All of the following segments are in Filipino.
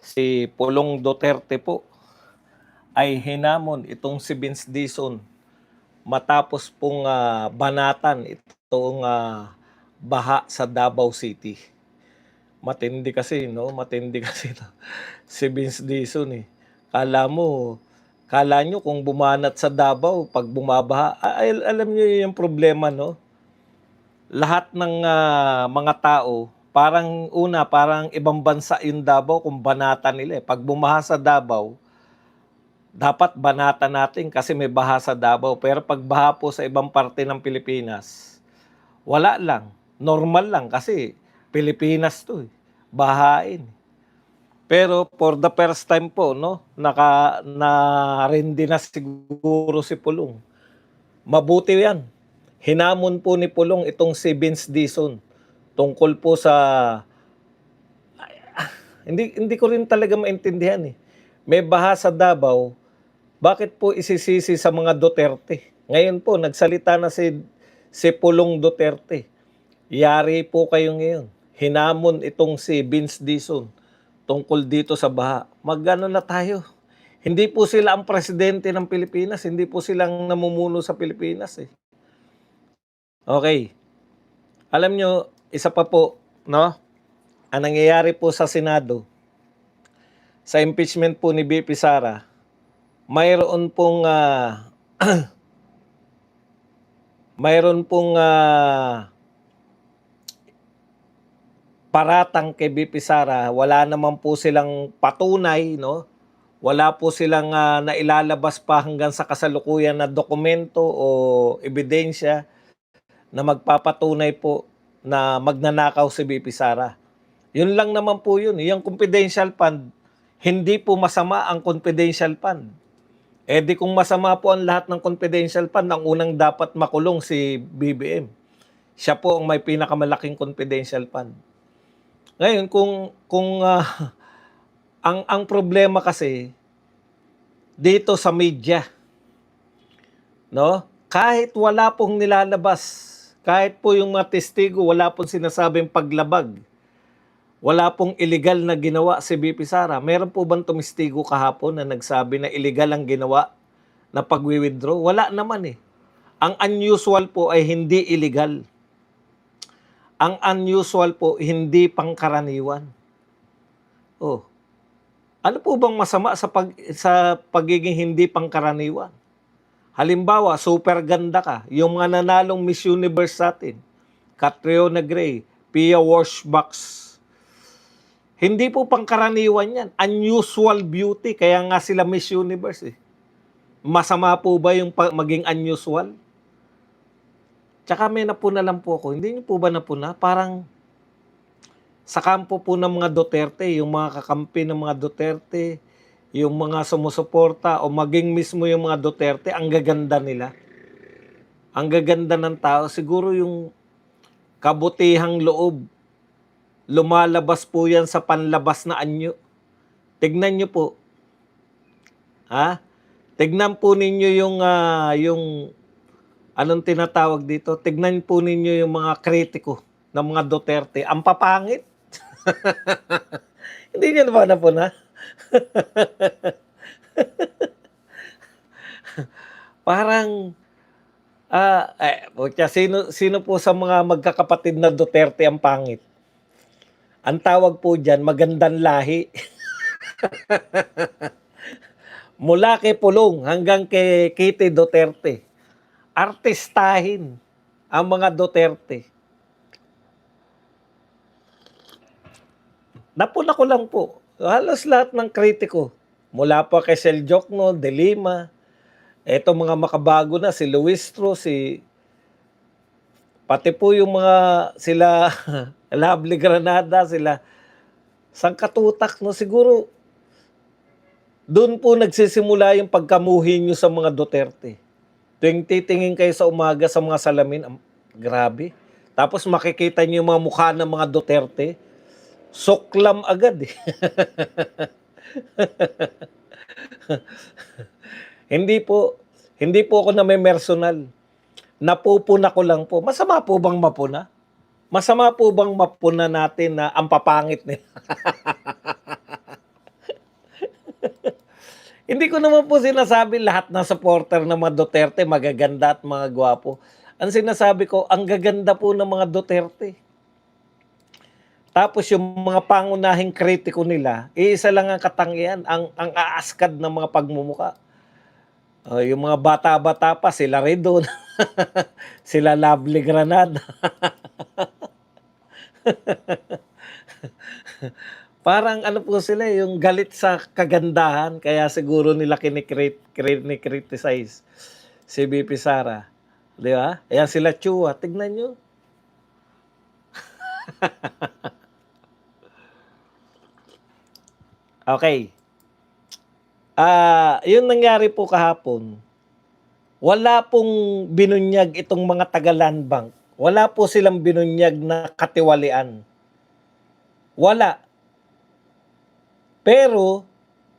Si Pulong Duterte po ay hinamon itong si Vince Dizon matapos pong, banatan itong, baha sa Davao City. Matindi kasi 'no, matindi kasi 'to si Vince Dizon, eh. Akala mo akala niyo kung bumanat sa Davao 'pag bumabaha ay alam niyo yung problema 'no, lahat ng, mga tao parang ibang bansa yung Davao kung banatan nila, eh. 'Pag bumaha sa Davao, dapat banatan natin kasi may baha sa Davao, pero 'pag baha po sa ibang parte ng Pilipinas, wala lang, normal lang kasi Pilipinas 'to, eh, bahain. Pero for the first time po 'no, narindi na siguro si Pulong. Mabuti 'yan, hinamon po ni Pulong itong si Vince Dizon tungkol po sa hindi hindi ko rin talaga maintindihan, eh. May baha sa Davao, bakit po isisisi sa mga Duterte? Ngayon po nagsalita na si Pulong Duterte. Yari po kayo ngayon. Hinamon itong si Vince Dizon tungkol dito sa baha. Mag-ano na tayo. Hindi po sila ang presidente ng Pilipinas, hindi po silang namumuno sa Pilipinas, eh. Okay. Alam nyo, isa pa po, no? Ang nangyayari po sa Senado, sa impeachment po ni VP Sara, mayroon pong mayroon pong paratang kay VP Sara, wala naman po silang patunay, no? Wala po silang nailalabas pa hanggang sa kasalukuyan na dokumento o ebidensya na magpapatunay po na magnanakaw si VP Sara. Yun lang naman po yun. Yung confidential fund, hindi po masama ang confidential fund. Eh di kung masama po ang lahat ng confidential fund, ang unang dapat makulong si BBM. Siya po ang may pinakamalaking confidential fund. Ngayon kung ang problema kasi dito sa media, no? Kahit wala pong nilalabas, kahit po yung mga testigo wala pong sinasabing paglabag, wala pong illegal na ginawa si VP Sara. Meron po bang tumistigo kahapon na nagsabi na illegal ang ginawa na pagwi-withdraw? Wala naman, eh. Ang unusual po ay hindi illegal. Ang unusual po, hindi pangkaraniwan. Oh, ano po bang masama sa pagiging hindi pangkaraniwan? Halimbawa, super ganda ka, yung mga nanalong Miss Universe sa atin, Catriona Gray, Pia Washbox, hindi po pangkaraniwan yan. Unusual beauty, kaya nga sila Miss Universe, eh. Masama po ba yung maging unusual? Tsaka may napuna lang po ako. Hindi niyo po ba napuna? Parang sa kampo po ng mga Duterte, yung mga kakampi ng mga Duterte, yung mga sumusuporta o maging mismo yung mga Duterte, ang gaganda nila. Ang gaganda ng tao. Siguro yung kabutihang loob, lumalabas po yan sa panlabas na anyo. Tignan nyo po. Ha? Tignan po ninyo yung anong tinatawag dito? Tignan po ninyo yung mga kritiko ng mga Duterte. Ang papangit. Hindi niyo ba napuna? Parang, sino po sa mga magkakapatid na Duterte ang pangit? Ang tawag po dyan, magandang lahi. Mula kay Pulong hanggang kay Kitty Duterte. Artistahin ang mga Duterte. Napuna ko lang po. Halos lahat ng kritiko. Mula pa kay Sel Jokno, De Lima, eto mga makabago na, si Luistro, pati po yung mga sila Lovely Granada, sila sangkatutak, no? Siguro doon po nagsisimula yung pagkamuhi nyo sa mga Duterte. Tuwing titingin kayo sa umaga sa mga salamin, grabe. Tapos makikita nyo yung mga mukha ng mga Duterte, suklam agad, eh. Hindi po ako na may personal. Napupuna ko lang po. Masama po bang mapuna? Masama po bang mapuna natin na ang papangit nila? Hindi ko naman po sinasabi lahat ng supporter ng mga Duterte magaganda at mga gwapo. Ang sinasabi ko, ang gaganda po ng mga Duterte. Tapos yung mga pangunahing kritiko nila, iisa lang ang katangian, ang aaskad ng mga pagmumuka. Yung mga bata-bata pa, sila Ridon, sila Lovely Granada. Parang ano po sila, yung galit sa kagandahan, kaya siguro nila kinikriticize si VP Sara. Di ba? Ayan sila Chua, tignan nyo. Okay. Yung nangyari po kahapon, wala pong binunyag itong mga taga-Land Bank. Wala po silang binunyag na katiwalian. Wala. Pero,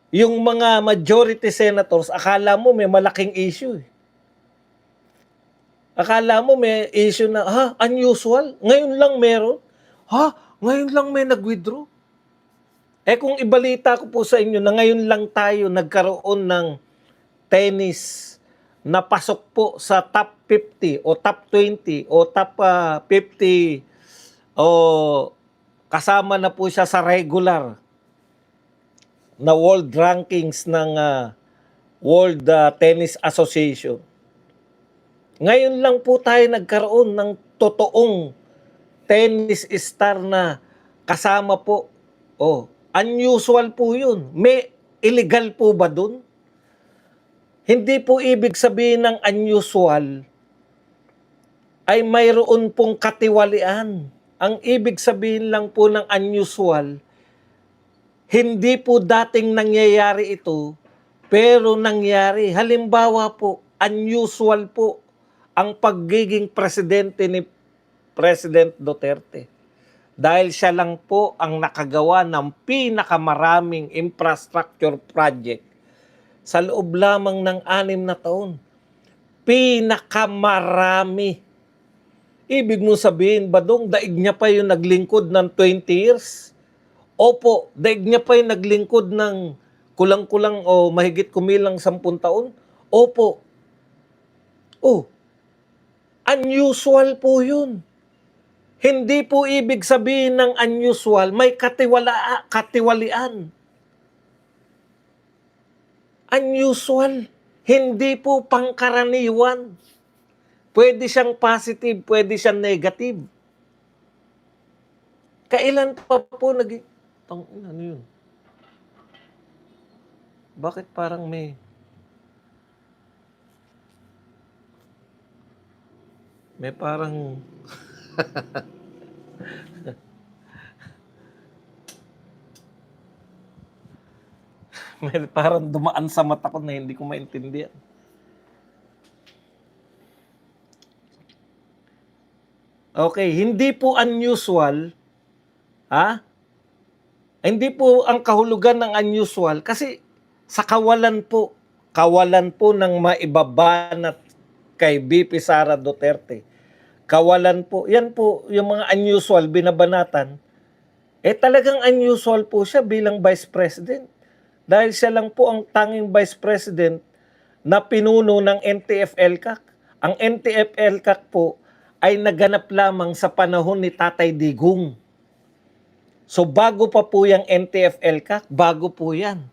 yung mga majority senators, akala mo may malaking issue. Akala mo may issue na, unusual? Ngayon lang meron? Ngayon lang may nag-withdraw? Kung ibalita ko po sa inyo na ngayon lang tayo nagkaroon ng tennis na pasok po sa top 50 o top 20 o top 50 o kasama na po siya sa regular na world rankings ng World Tennis Association. Ngayon lang po tayo nagkaroon ng totoong tennis star na kasama po. Unusual po yun. May illegal po ba dun? Hindi po ibig sabihin ng unusual ay mayroon pong katiwalian. Ang ibig sabihin lang po ng unusual, hindi po dating nangyayari ito, pero nangyari. Halimbawa po, unusual po ang pagiging presidente ni President Duterte. Dahil siya lang po ang nakagawa ng pinakamaraming infrastructure project sa loob lamang ng 6 na taon. Pinakamarami. Ibig mo sabihin, Badong, daig niya pa yung naglingkod ng 20 years? Opo, daig niya pa yung naglingkod ng kulang-kulang o mahigit kumilang 10 taon? Opo. Unusual po yun. Hindi po ibig sabihin ng unusual, may katiwalian. Unusual. Hindi po pangkaraniwan. Pwede siyang positive, pwede siyang negative. Kailan pa po naging... Ano yun? Bakit parang may... May parang... may parang dumaan sa mata ko na hindi ko maintindihan. Okay, hindi po unusual, hindi po ang kahulugan ng unusual kasi sa kawalan po ng maibabanat kay VP Sara Duterte. Kawalan po, yan po yung mga unusual binabanatan. Talagang unusual po siya bilang Vice President. Dahil siya lang po ang tanging Vice President na pinuno ng NTF-ELCAC. Ang NTF-ELCAC po ay naganap lamang sa panahon ni Tatay Digong. So bago pa po yung NTF-ELCAC, bago po yan.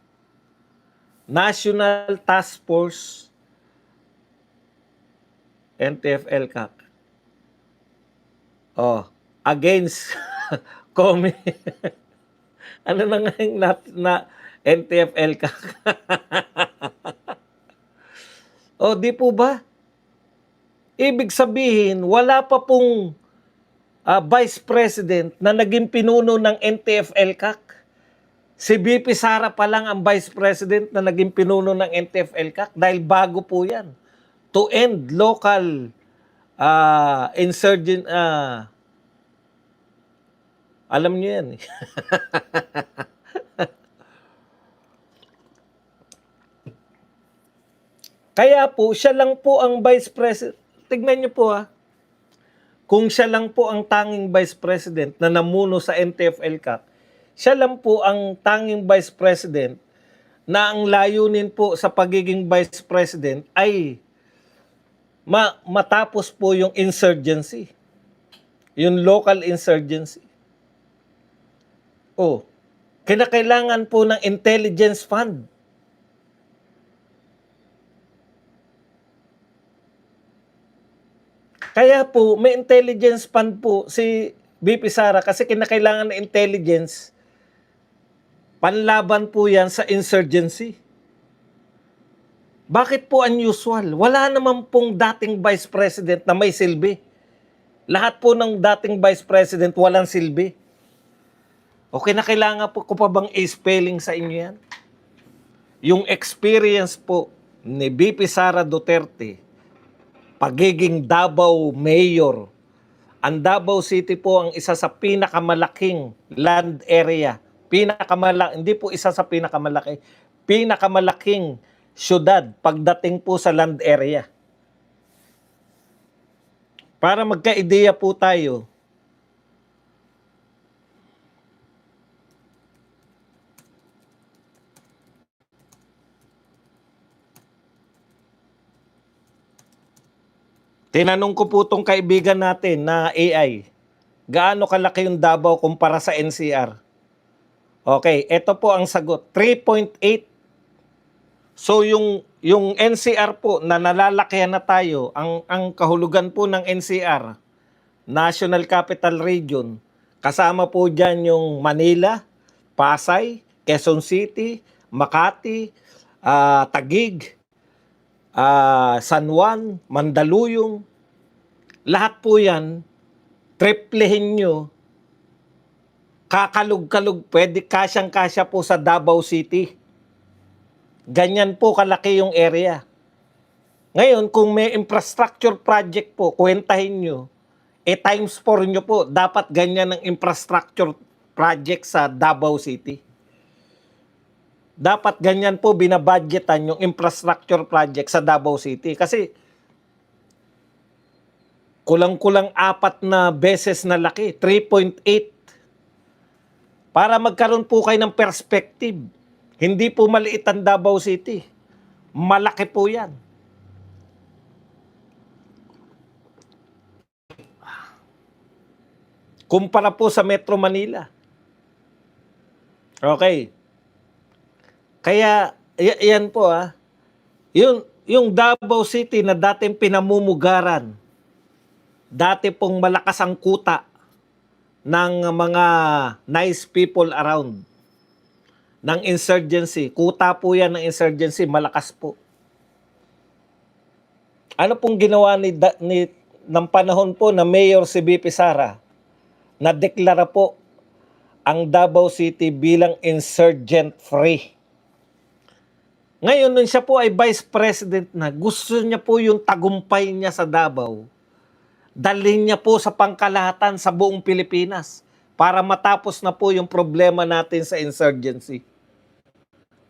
National Task Force NTF-ELCAC. Against ano na nga yung na NTF-ELCAC? Di po ba? Ibig sabihin, wala pa pong Vice President na naging pinuno ng NTF-ELCAC. Si VP Sara pa lang ang Vice President na naging pinuno ng NTF-ELCAC dahil bago po yan. To end local insurgent, alam niyo yan. Kaya po, siya lang po ang Vice President. Tignan niyo po kung siya lang po ang tanging Vice President na namuno sa NTF-ELCAC, siya lang po ang tanging Vice President na ang layunin po sa pagiging Vice President ay matapos po yung insurgency, yung local insurgency. Oh, kinakailangan po ng intelligence fund. Kaya po, may intelligence fund po si VP Sara kasi kinakailangan ng intelligence. Panlaban po yan sa insurgency. Bakit po unusual? Wala naman pong dating Vice President na may silbi. Lahat po ng dating Vice President walang silbi. Okay na kailangan po ko pa bang i-spelling sa inyo yan? Yung experience po ni VP Sara Duterte, pagiging Davao Mayor. Ang Davao City po ang isa sa pinakamalaking land area. Hindi po isa sa pinakamalaki. Pinakamalaking syudad pagdating po sa land area. Para magka-ideya po tayo, tinanong ko po itong kaibigan natin na AI, gaano kalaki yung Davao kumpara sa NCR? Okay, ito po ang sagot, 3.8. So yung NCR po na nalalakihan na tayo, ang kahulugan po ng NCR, National Capital Region, kasama po diyan yung Manila, Pasay, Quezon City, Makati, Taguig, San Juan, Mandaluyong. Lahat po yan, triplehin nyo, kakalug-kalug, pwede kasyang-kasya po sa Davao City. Ganyan po kalaki yung area. Ngayon, kung may infrastructure project po, kwentahin nyo, times 4 nyo po, dapat ganyan ang infrastructure project sa Davao City. Dapat ganyan po binabudgetan yung infrastructure project sa Davao City. Kasi kulang-kulang 4 na beses na laki, 3.8. Para magkaroon po kayo ng perspective. Hindi po maliit ang Davao City. Malaki po yan. Kumpara po sa Metro Manila. Okay. Kaya, yan po yung Davao City na dating pinamumugaran, dati pong malakas ang kuta ng mga nice people around, ng insurgency. Kuta po yan ng insurgency, malakas po. Ano pong ginawa ng panahon po na Mayor si VP Sara? Nadeklara po ang Davao City bilang insurgent-free. Ngayon, nung siya po ay Vice President na, gusto niya po yung tagumpay niya sa Davao, dalhin niya po sa pangkalahatan sa buong Pilipinas para matapos na po yung problema natin sa insurgency.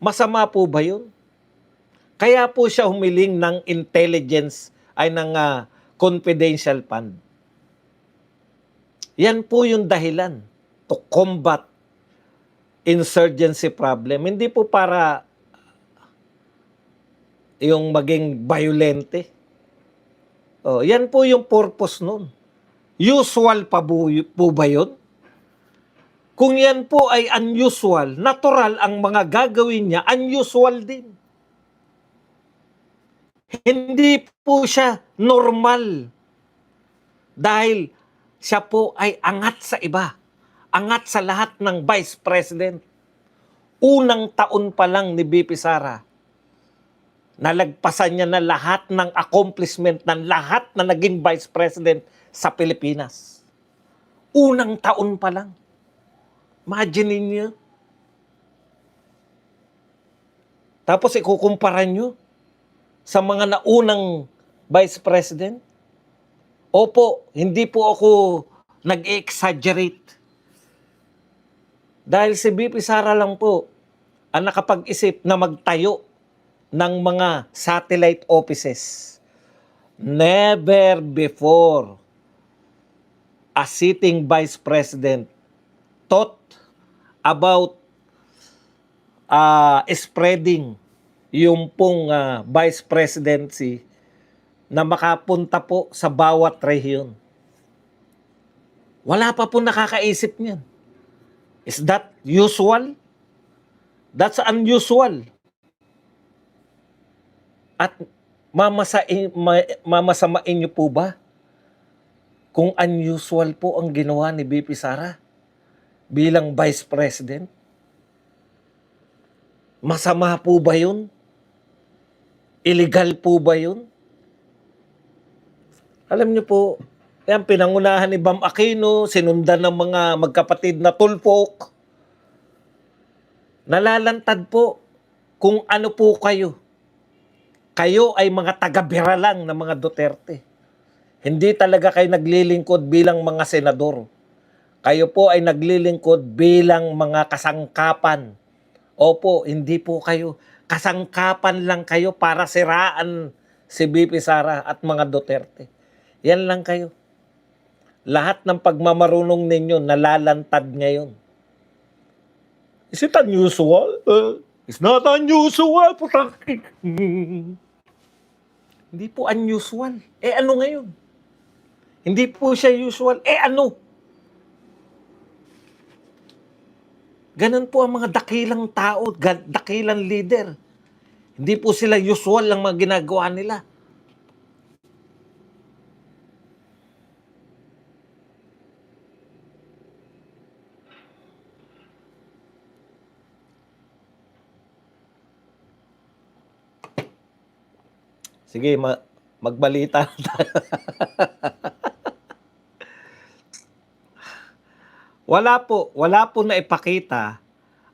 Masama po ba yun? Kaya po siya humiling ng intelligence ay ng confidential fund. Yan po yung dahilan to combat insurgency problem. Hindi po para yung maging violente. Yan po yung purpose nun. Usual pa po ba yun? Kung yan po ay unusual, natural ang mga gagawin niya, unusual din. Hindi po siya normal. Dahil siya po ay angat sa iba. Angat sa lahat ng Vice President. Unang taon pa lang ni VP Sara, nalagpasan niya na lahat ng accomplishment ng lahat na naging Vice President sa Pilipinas. Unang taon pa lang. Imagine niyo. Tapos ikukumpara nyo sa mga naunang Vice President. Opo, hindi po ako nag-exaggerate. Dahil si VP Sara lang po ang nakapag-isip na magtayo ng mga satellite offices. Never before a sitting Vice President thought about spreading yung pong vice presidency na makapunta po sa bawat rehiyon. Wala pa po nakakaisip niyan. Is that usual? That's unusual. At mamasamain niyo po ba kung unusual po ang ginawa ni BP Sara bilang Vice President? Masama po ba yun? Illegal po ba yun? Alam niyo po, yan, pinangunahan ni Bam Aquino, sinundan ng mga magkapatid na tulpok. Nalalantad po kung ano po kayo. Kayo ay mga taga-bira lang ng mga Duterte. Hindi talaga kayo naglilingkod bilang mga senador. Kayo po ay naglilingkod bilang mga kasangkapan. Opo, hindi po kayo. Kasangkapan lang kayo para siraan si BP Sara at mga Duterte. Yan lang kayo. Lahat ng pagmamarunong ninyo nalalantad ngayon. Is it unusual? It's not unusual. Hindi po unusual. Ano ngayon? Hindi po siya usual. Ano? Ganun po ang mga dakilang tao, dakilang leader. Hindi po sila usual ang mga ginagawa nila. Sige, magbalita tayo. Wala po na ipakita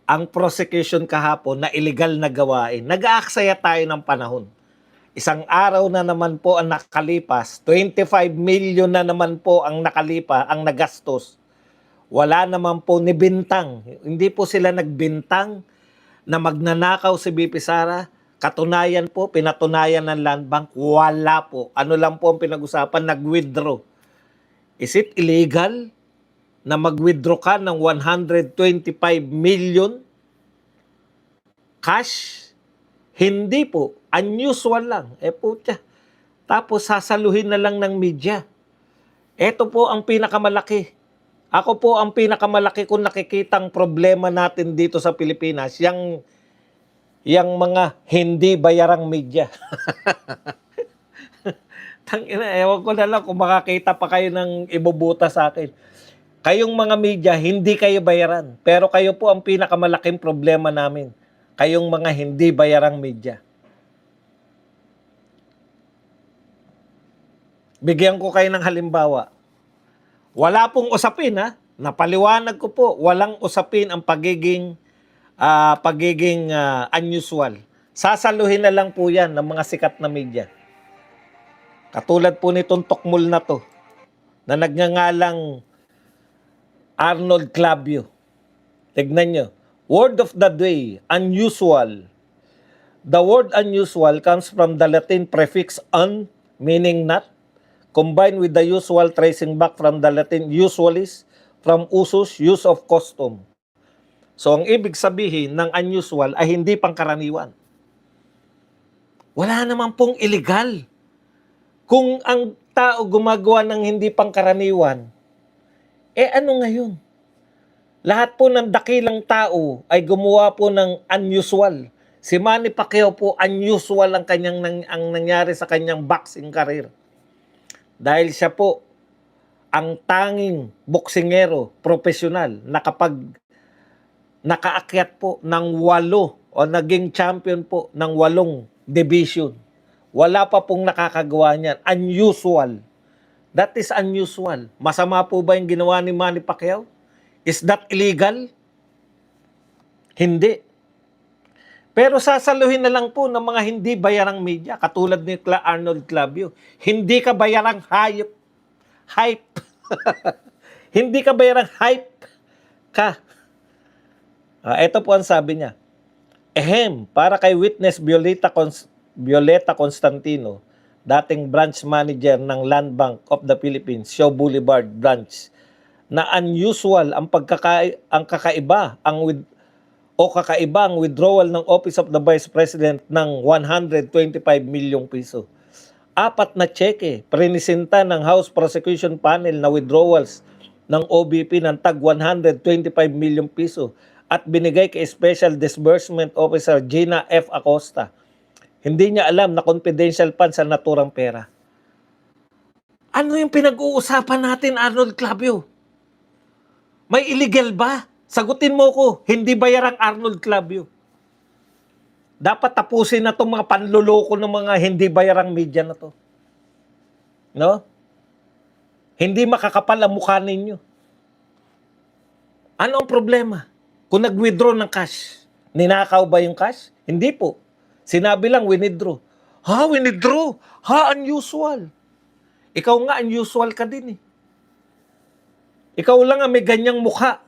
ang prosecution kahapon na illegal na gawain. Nag-aaksaya tayo ng panahon. Isang araw na naman po ang nakalipas, 25 million na naman po ang nagastos. Wala naman po ni bintang. Hindi po sila nagbintang na magnanakaw si BP Sara. Katunayan po, pinatunayan ng Land Bank, wala po. Ano lang po ang pinag-usapan, nag-withdraw. Is it illegal na mag-withdraw ka ng 125 million cash? Hindi po. Unusual lang. Putya. Tapos sasaluhin na lang ng media. Ito po ang pinakamalaki. Ako po ang pinakamalaki kung nakikitang problema natin dito sa Pilipinas, yang mga hindi bayarang media. Tangina, ewan ko na lang kung makakita pa kayo ng ibubuta sa akin. Kayong mga media, hindi kayo bayaran. Pero kayo po ang pinakamalaking problema namin. Kayong mga hindi bayarang media. Bigyan ko kayo ng halimbawa. Wala pong usapin, ha? Napaliwanag ko po, walang usapin ang pagiging unusual. Sasaluhin na lang po yan ng mga sikat na media. Katulad po nitong tokmol na to, na nagngangalang Arnold Clavio. Tignan nyo. Word of the day, unusual. The word unusual comes from the Latin prefix un, meaning not, combined with the usual tracing back from the Latin usualis, from usus, use of custom. So, ang ibig sabihin ng unusual ay hindi pangkaraniwan. Wala naman pong illegal. Kung ang tao gumagawa ng hindi pangkaraniwan, ano ngayon? Lahat po ng dakilang tao ay gumawa po ng unusual. Si Manny Pacquiao po, unusual ang nangyari sa kanyang boxing career. Dahil siya po ang tanging boksingero, profesional, na kapag nakaakyat po ng 8 o naging champion po ng 8 division. Wala pa pong nakakagawa niyan. Unusual. That is unusual. Masama po ba yung ginawa ni Manny Pacquiao? Is that illegal? Hindi. Pero sasaluhin na lang po ng mga hindi bayarang media, katulad ni Arnold Clavio. Hindi ka bayarang hype. Hindi ka bayarang hype ka. Ito po ang sabi niya. Para kay Witness Violeta Constantino, dating branch manager ng Land Bank of the Philippines, Shaw Boulevard branch, na unusual ang kakaiba, ang o kakaiba ang withdrawal ng Office of the Vice President ng 125 milyong piso. 4 na cheque, prinisinta ng House Prosecution Panel na withdrawals ng OBP ng tag 125 milyong piso at binigay kay Special Disbursement Officer Gina F. Acosta. Hindi niya alam na confidential funds sa naturang pera. Ano yung pinag-uusapan natin, Arnold Clavio? May illegal ba? Sagutin mo ko, hindi bayarang Arnold Clavio. Dapat tapusin na itong mga panluloko ng mga hindi bayarang media na to. No? Hindi makakapal ang mukha ninyo. Ano ang problema? Kung nag-withdraw ng cash, ninakaw ba yung cash? Hindi po. Sinabi lang, withdraw. Ha, withdraw? Ha, unusual. Ikaw nga, unusual ka din eh. Ikaw lang ang may ganyang mukha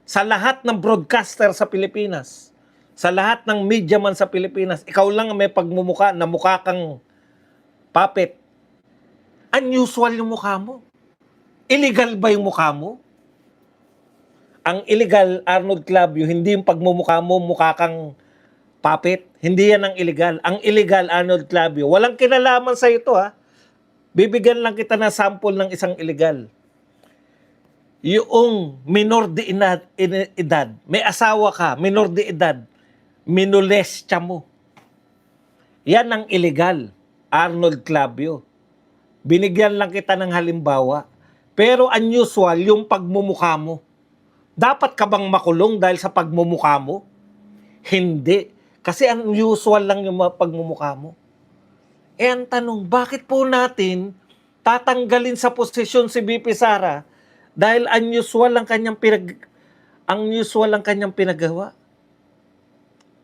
sa lahat ng broadcaster sa Pilipinas. Sa lahat ng media man sa Pilipinas. Ikaw lang ang may pagmumukha na mukha kang puppet. Unusual yung mukha mo. Illegal ba yung mukha mo? Ang illegal, Arnold Clavio, hindi yung pagmumukha mo, mukha kang puppet. Hindi yan ang illegal. Ang illegal, Arnold Clavio, walang kinalaman sa ito ha. Bibigyan lang kita ng sample ng isang illegal. Yung minor de edad, may asawa ka, minor de edad, minolestya mo. Yan ang illegal, Arnold Clavio. Binigyan lang kita ng halimbawa. Pero unusual yung pagmumukha mo. Dapat ka bang makulong dahil sa pagmumukha mo? Hindi. Kasi unusual lang yung pagmumukha mo. Eh ang tanong, bakit po natin tatanggalin sa posisyon si BP Sara dahil unusual ang kanyang pinagawa?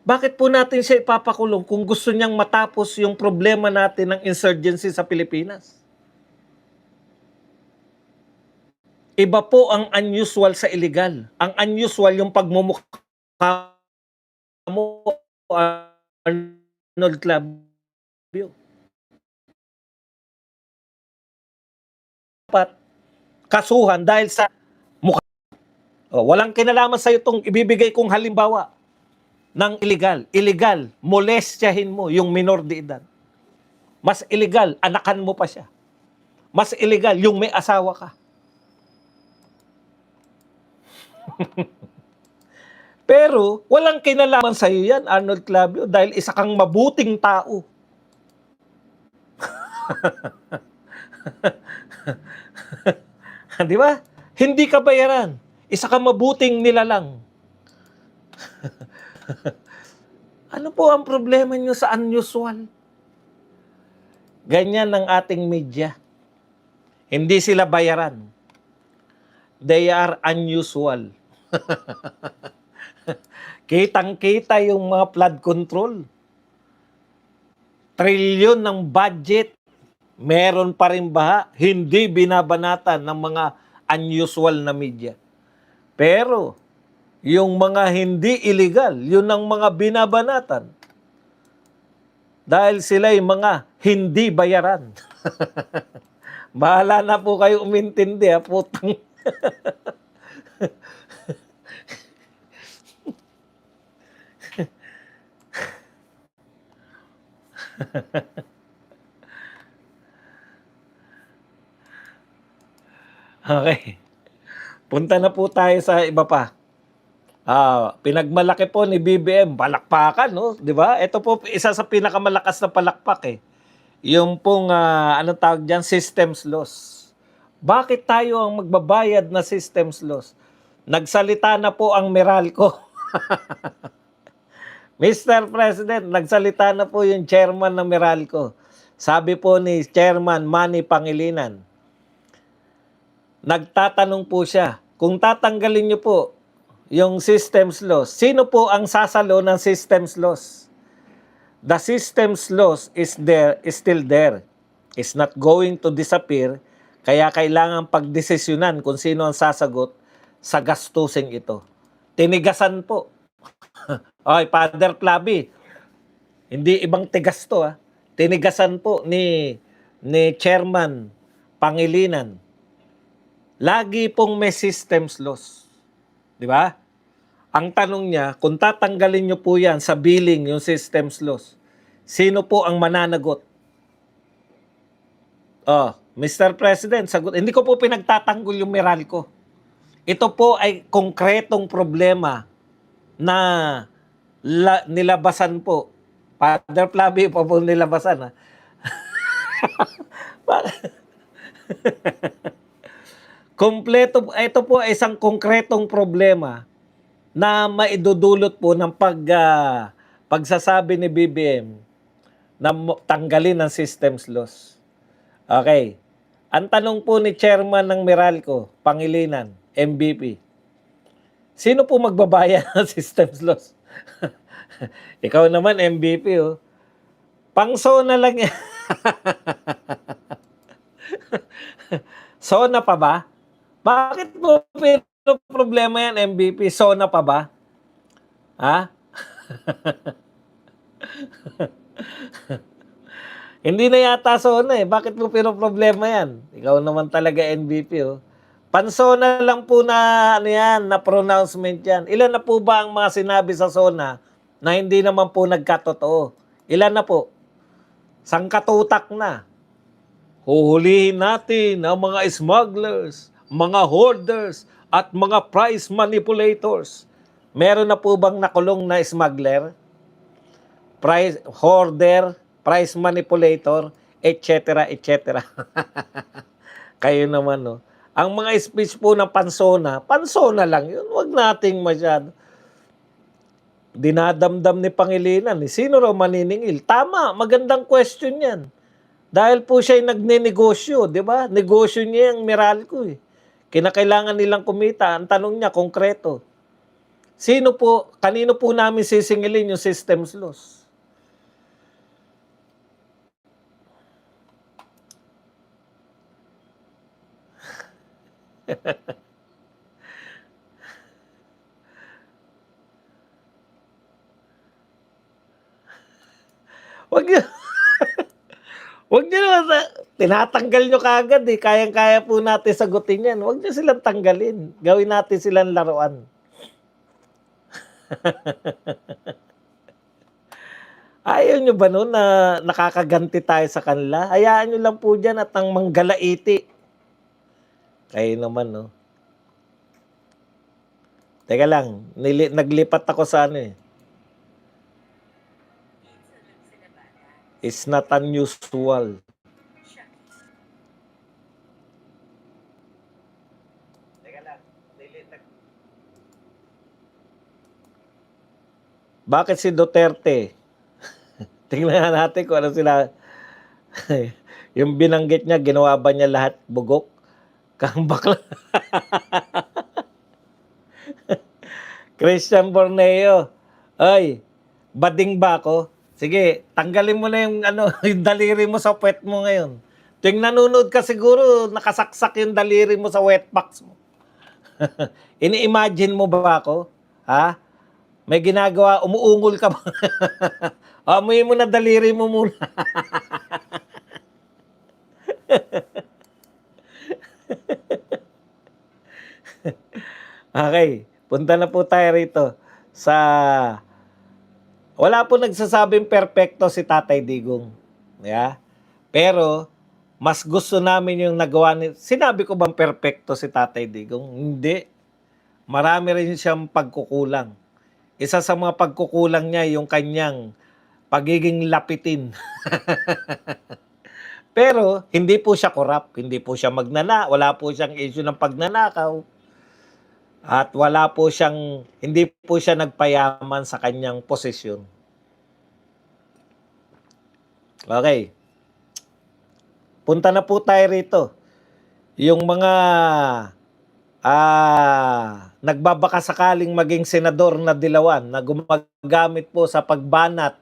Bakit po natin siya ipapakulong kung gusto niyang matapos yung problema natin ng insurgency sa Pilipinas? Iba po ang unusual sa illegal. Ang unusual yung pagmumukha mo, Arnold Clavio. Dapat kasuhan dahil sa mukha. Walang kinalaman sa itong ibibigay kong halimbawa ng illegal. Illegal, molestyahin mo yung minor de edad. Mas illegal, anakan mo pa siya. Mas illegal, yung may asawa ka. Pero walang kinalaman sa iyo yan, Arnold Clavio, dahil isa kang mabuting tao. Di ba? Hindi ka bayaran. Isa kang mabuting nilalang. Ano po ang problema nyo sa unusual? Ganyan ang ating media. Hindi sila bayaran. They are unusual. Kitang-kita yung mga flood control. Trilyon ng budget. Meron pa rin baha. Hindi binabanatan ng mga unusual na media. Pero, yung mga hindi illegal, yun ang mga binabanatan. Dahil sila'y mga hindi bayaran. Bahala na po kayo umintindi, ha, putang. Okay. Punta na po tayo sa iba pa. Pinagmalaki po ni BBM, palakpakan, no? Di ba? Ito po, isa sa pinakamalakas na palakpak eh. Yung pong, anong tawag dyan, systems loss. Bakit tayo ang magbabayad na systems loss? Nagsalita na po ang Meralco. Mr. President, nagsalita na po yung chairman ng Meralco. Sabi po ni Chairman Manny Pangilinan, nagtatanong po siya, kung tatanggalin niyo po yung systems loss, sino po ang sasalo ng systems loss? The systems loss is still there. It's not going to disappear. Kaya kailangan pagdesisyonan kung sino ang sasagot sa gastusing ito. Tinigasan po. Ay, Father Flavi, hindi ibang tigas to ha. Tinigasan po ni Chairman Pangilinan. Lagi pong may systems loss. Di ba? Ang tanong niya, kung tatanggalin niyo po yan sa billing, yung systems loss, sino po ang mananagot? Oh, Mr. President, sagot. Hindi ko po pinagtatanggol yung Meralco. Ito po ay konkretong problema na nilabasan po. Father Flavio pa po nilabasan. Ha? Kompleto, ito po ay isang konkretong problema na maidudulot po ng pagsasabi ni BBM na tanggalin ang systems loss. Okay. Ang tanong po ni Chairman ng Meralco, Pangilinan, MVP, sino po magbabayad ng systems loss? Ikaw naman, MVP, oh. Pang-SONA lang yan. SONA pa ba? Bakit mo problema yan, MVP? SONA pa ba? Ha? Hindi na yata SONA eh. Bakit mo problema yan? Ikaw naman talaga MVP, oh. Pan-SONA lang po na, ano yan, na pronouncement yan. Ilan na po ba ang mga sinabi sa SONA na hindi naman po nagkatotoo? Ilan na po? Sangkatutak na. Huhulihin natin ang mga smugglers, mga hoarders, at mga price manipulators. Meron na po bang nakulong na smuggler? Price hoarder, price manipulator, etc., etc. Kayo naman, no? Ang mga speech po ng pansona lang yun. Huwag nating masyado. Dinadamdam ni Pangilinan. Sino raw maniningil? Tama, magandang question yan. Dahil po siya ay nagne-negosyo, di ba? Negosyo niya yung Meralco eh. Kinakailangan nilang kumita. Ang tanong niya, konkreto. Sino po, kanino po namin sisingilin yung systems loss? Wag niyo. Wag niyo naman, tinatanggal niyo kaagad eh. Kayang-kaya po natin sagutin yan. Wag niyo silang tanggalin. Gawin natin silang laruan. Ayaw niyo ba nun na nakakaganti tayo sa kanila? Hayaan niyo lang po dyan at ang manggalaiti. Kayo naman, no? Teka lang, naglipat ako sa ano eh. It's not unusual. Teka lang, bakit si Duterte? Tingnan natin kung ano sila. Yung binanggit niya, ginawa ba niya lahat bugok? Kang bakla. Christian Borneo. Ay, bading ba ako? Sige, tanggalin mo na yung, yung daliri mo sa puwet mo ngayon. Tuwing nanonood ka siguro, nakasaksak yung daliri mo sa wet box mo. Ini-imagine mo ba ako? Ha? May ginagawa, umuungol ka ba? Amuyin mo na daliri mo muna. Okay, punta na po tayo rito sa... Wala po nagsasabing perpekto si Tatay Digong. Yeah? Pero, mas gusto namin yung nagawa ni... Sinabi ko bang perpekto si Tatay Digong? Hindi. Marami rin siyang pagkukulang. Isa sa mga pagkukulang niya yung kanyang pagiging lapitin. Pero, hindi po siya korap. Hindi po siya wala po siyang issue ng pagnanakaw. At wala po siyang, hindi po siya nagpayaman sa kanyang posisyon. Okay. Punta na po tayo rito. Yung mga nagbabaka sakaling maging senador na dilawan na gumagamit po sa pagbanat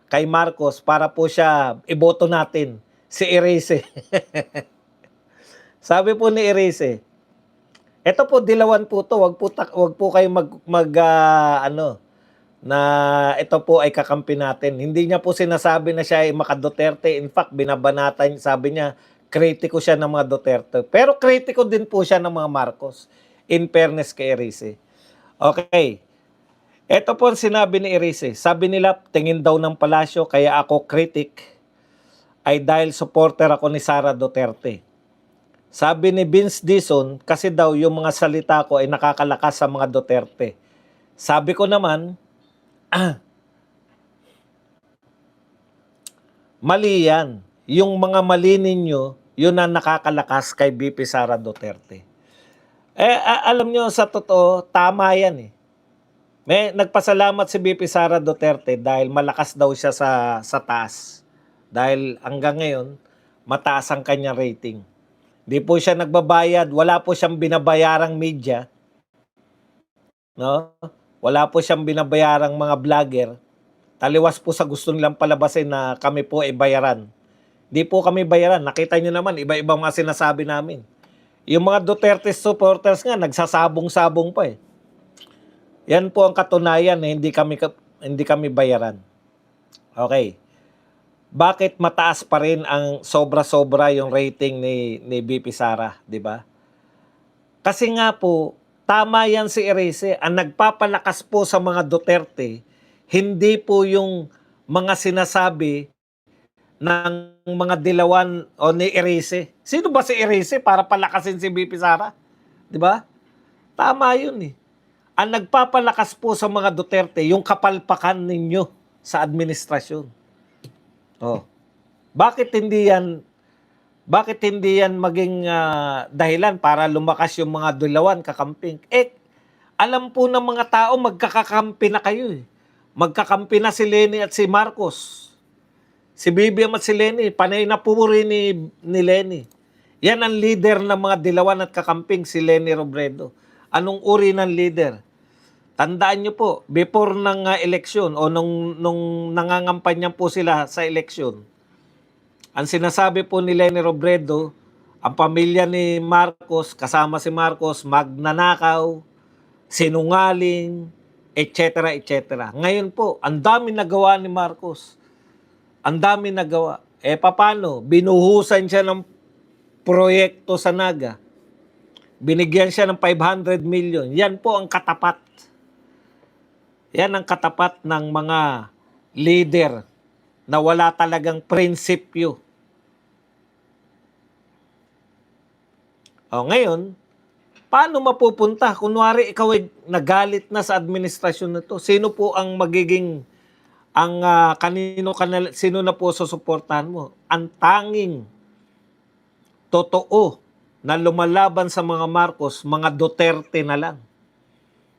kay Marcos para po siya iboto natin, si Erice. Sabi po ni Erice, ito po, dilawan po to. Wag po kayo na ito po ay kakampi natin. Hindi niya po sinasabi na siya ay maka-Duterte. In fact, binabanatan, sabi niya, kritiko siya ng mga Duterte. Pero kritiko din po siya ng mga Marcos. In fairness kay Erice. Okay. Ito po ang sinabi ni Erice. Sabi nila, tingin daw ng palasyo, kaya ako critic ay dahil supporter ako ni Sara Duterte. Sabi ni Vince Dizon, kasi daw yung mga salita ko ay nakakalakas sa mga Duterte. Sabi ko naman, mali yan. Yung mga mali ninyo, yun ang nakakalakas kay BP Sara Duterte. Alam nyo, sa totoo, tama yan eh. May nagpasalamat si BP Sara Duterte dahil malakas daw siya sa taas. Dahil hanggang ngayon, mataas ang kanyang rating. Di po siya nagbabayad, wala po siyang binabayarang media, no? Wala po siyang binabayarang mga vlogger. Taliwas po sa gusto nilang palabasin na kami po ay bayaran. Di po kami bayaran. Nakita niyo naman, iba-ibang mga sinasabi namin. Yung mga Duterte supporters nga, nagsasabong-sabong pa eh. Yan po ang katunayan na hindi kami bayaran. Okay. Bakit mataas pa rin ang sobra-sobra yung rating ni BP Sara, di ba? Kasi nga po, tama yan si Erice, ang nagpapalakas po sa mga Duterte, hindi po yung mga sinasabi ng mga dilawan o ni Erice. Sino ba si Erice para palakasin si BP Sara? Di ba? Tama yun eh. Ang nagpapalakas po sa mga Duterte, yung kapalpakan ninyo sa administrasyon. Oh. Bakit hindi yan maging dahilan para lumakas yung mga dilawan kakamping? Alam po ng mga tao magkakakampi na kayo eh. Magkakampi na si Leni at si Marcos. Si BBM at si Leni, panay na pumuri ni Leni. Yan ang leader ng mga dilawan at kakamping, si Leni Robredo. Anong uri ng leader? Tandaan nyo po, before ng eleksyon o nung nangangampanya po sila sa eleksyon, ang sinasabi po ni Leni Robredo, ang pamilya ni Marcos, kasama si Marcos, magnanakaw, sinungaling, etc. etc. Ngayon po, ang dami nagawa ni Marcos. Ang dami nagawa. Paano? Binuhusan siya ng proyekto sa Naga. Binigyan siya ng 500 million. Yan po ang katapat. Yan ang katapat ng mga leader na wala talagang prinsipyo. Ngayon, paano mapupunta? Kunwari, ikaw ay nagalit na sa administrasyon na to. Sino po ang magiging, sino na po susuportahan mo? Ang tanging totoo na lumalaban sa mga Marcos, mga Duterte na lang.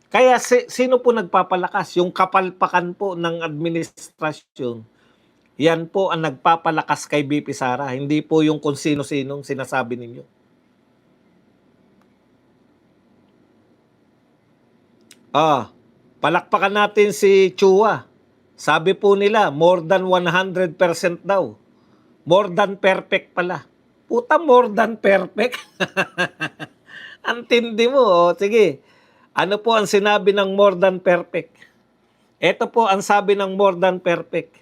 Kaya sino po nagpapalakas? Yung kapalpakan po ng administrasyon, yan po ang nagpapalakas kay BP Sara. Hindi po yung kung sino-sinong sinasabi ninyo. Palakpakan natin si Chua. Sabi po nila, more than 100% daw. More than perfect pala. Puta, more than perfect. Ang tindi mo. Sige. Ano po ang sinabi ng more than perfect? Ito po ang sabi ng more than perfect.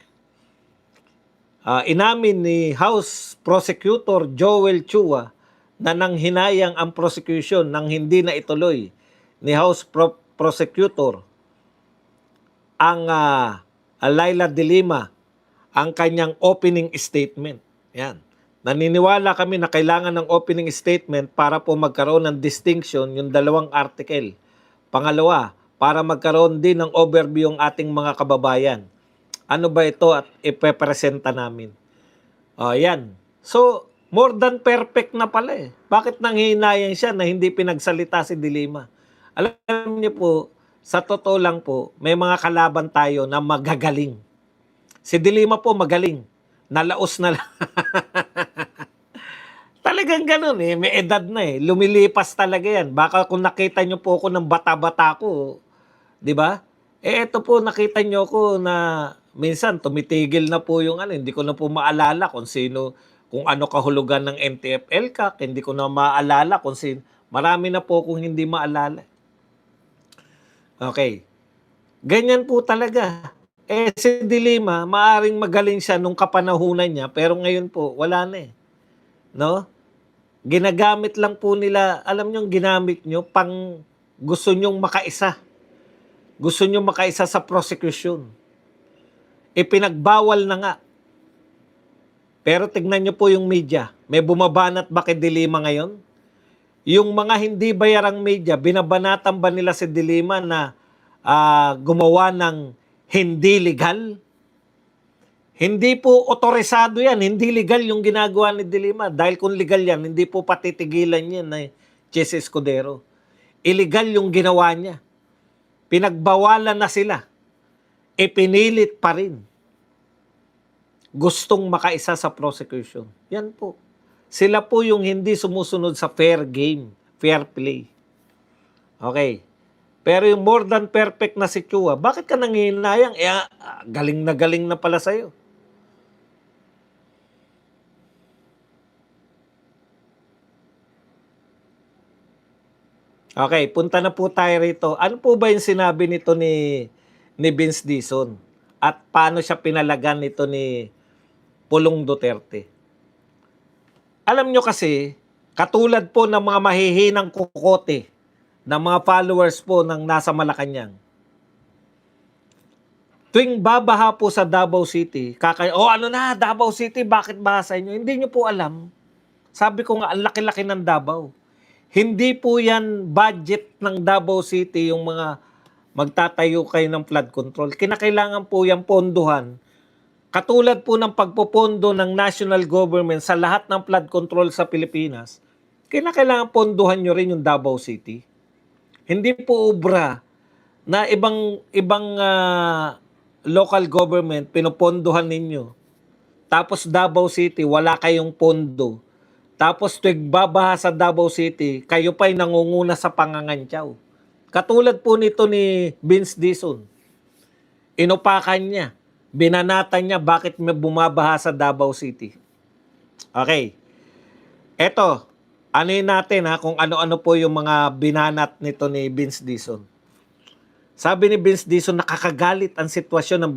Inamin ni House Prosecutor Joel Chua na nanghinayang ang prosecution nang hindi na ituloy ni House Prosecutor ang Laila de Lima ang kanyang opening statement. Yan. Naniniwala kami na kailangan ng opening statement para po magkaroon ng distinction yung dalawang article. Pangalawa, para magkaroon din ng overview ang ating mga kababayan. Ano ba ito at ipepresenta namin? Yan. So, more than perfect na pala eh. Bakit nanghihinayan siya na hindi pinagsalita si de Lima? Alam niyo po, sa totoo lang po, may mga kalaban tayo na magagaling. Si de Lima po magaling. Nalaos na lang. Talagang ganun eh. May edad na eh. Lumilipas talaga yan. Baka kung nakita nyo po ako ng bata-bata ko, di ba? Ito po nakita nyo ko na minsan tumitigil na po yung hindi ko na po maalala kung sino, kung ano kahulugan ng MTFL-CAC, hindi ko na maalala kung sino. Marami na po kung hindi maalala. Okay. Ganyan po talaga. Si de Lima, maaring magaling siya nung kapanahunan niya, pero ngayon po, wala na eh. No? Ginagamit lang po nila, alam nyo, ginamit nyo pang gusto nyong makaisa. Gusto nyo makaisa sa prosecution. Ipinagbawal na nga. Pero tignan nyo po yung media. May bumabanat ba kay Dilima ngayon? Yung mga hindi bayarang media, binabanatan ba nila si Dilima na gumawa ng hindi legal? Hindi po otorisado yan. Hindi legal yung ginagawa ni Dilima. Dahil kung legal yan, hindi po patitigilan yan na Chess Escudero. Illegal yung ginawa niya. Pinagbawalan na sila. Ipinilit pa rin. Gustong makaisa sa prosecution. Yan po. Sila po yung hindi sumusunod sa fair game, fair play. Okay. Pero yung more than perfect na si Chua, bakit ka nangihinayang? Galing na pala sa'yo. Okay, punta na po tayo rito. Ano po ba yung sinabi nito ni Vince Dizon? At paano siya pinalagan nito ni Pulong Duterte? Alam nyo kasi, katulad po ng mga mahihinang kukote, ng mga followers po ng nasa Malacanang, tuwing babaha po sa Davao City, Davao City, bakit baha sa inyo? Hindi nyo po alam. Sabi ko nga, ang laki-laki ng Davao. Hindi po yan budget ng Davao City yung mga magtatayo kayo ng flood control. Kinakailangan po yung pondohan. Katulad po ng pagpopondo ng national government sa lahat ng flood control sa Pilipinas, kinakailangan pondohan nyo rin yung Davao City. Hindi po obra na ibang local government pinopondohan ninyo. Tapos Davao City, wala kayong pondo. Tapos tuwing babaha sa Davao City, kayo pa'y nangunguna sa pangangantyaw. Katulad po nito ni Vince Dizon. Inupakan niya. Binanatan niya bakit may bumabaha sa Davao City. Okay. Eto, anuin natin kung ano-ano po yung mga binanat nito ni Vince Dizon. Sabi ni Vince Dizon, nakakagalit ang sitwasyon ng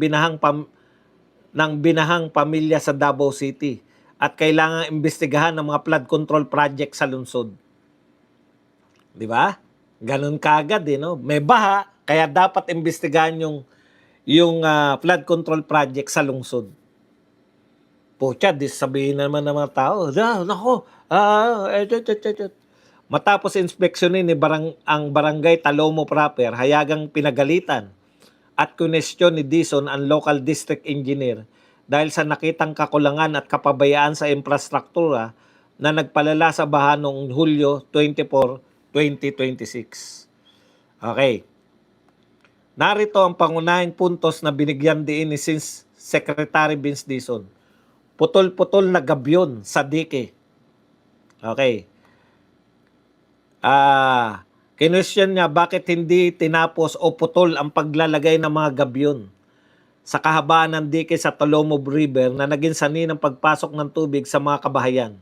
binahang pamilya sa Davao City at kailangang imbestigahan ng mga flood control project sa lungsod. Di ba? Ganun kagad, no? May baha, kaya dapat imbestigahan yung flood control project sa lungsod. Pucha, sabihin naman ng mga tao, matapos inspeksyonin ang barangay Talomo proper, hayagang pinagalitan at kunestyon ni Dizon ang local district engineer dahil sa nakitang kakulangan at kapabayaan sa infrastruktura na nagpalala sa baha noong Hulyo 24, 2026. Okay. Narito ang pangunahing puntos na binigyan diin ni Secretary Vince Dizon. Putol-putol na gabyon sa dike. Okay. Kinwestiyon niya bakit hindi tinapos o putol ang paglalagay ng mga gabyon sa kahabaan ng dike sa Talomo River na naging sanhi ng pagpasok ng tubig sa mga kabahayan.